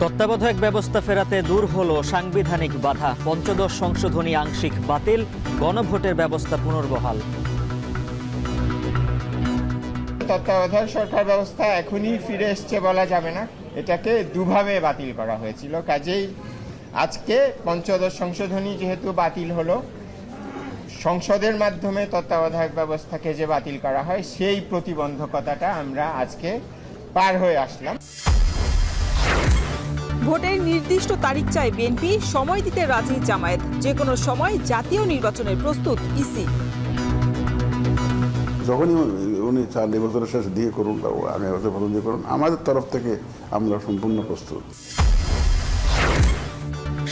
তত্ত্বাবধায়ক ব্যবস্থা ফেরাতে দূর হলো সাংবিধানিক বাধা। পঞ্চদশ সংশোধনী আংশিক বাতিল, গণভোটের ব্যবস্থা পুনর্বহাল। তত্ত্বাবধায়ক সরকার ব্যবস্থা এখনই ফিরে এসছে বলা যাবে না, এটাকে দুভাবে বাতিল করা হয়েছিল। কাজেই আজকে পঞ্চদশ সংশোধনী যেহেতু বাতিল হলো, সংসদের মাধ্যমে তত্ত্বাবধায়ক ব্যবস্থাকে যে বাতিল করা হয় সেই প্রতিবন্ধকতাটা আমরা আজকে পার হয়ে আসলাম। ভোটের নির্দিষ্ট তারিখ চায় বিএনপি, সময় দিতে রাজি জামায়াত। যে কোনো সময় জাতীয় নির্বাচনের প্রস্তুত ইসি। যখনই উনি চার নির্বাচনের শেষ দিয়ে করুন, আগামী বছর প্রথম দিয়ে করুন, আমাদের তরফ থেকে আমরা সম্পূর্ণ প্রস্তুত।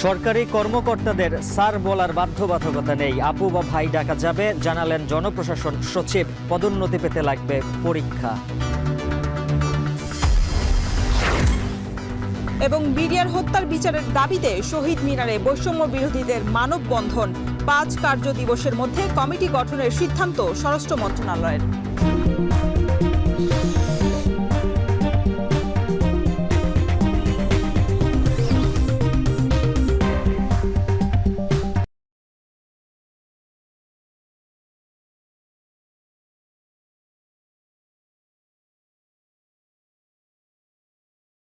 সরকারি কর্মকর্তাদের স্যার বলার বাধ্যবাধকতা নেই, আপু বা ভাই ডাকা যাবে, জানালেন জনপ্রশাসন সচিব। পদোন্নতি পেতে লাগবে পরীক্ষা। এবং বিডিআর হত্যার বিচারের দাবিতে শহীদ মিনারে বৈষম্য বিরোধীদের মানববন্ধন। 5 কার্য দিবসের মধ্যে কমিটি গঠনের সিদ্ধান্ত স্বরাষ্ট্র মন্ত্রণালয়ের।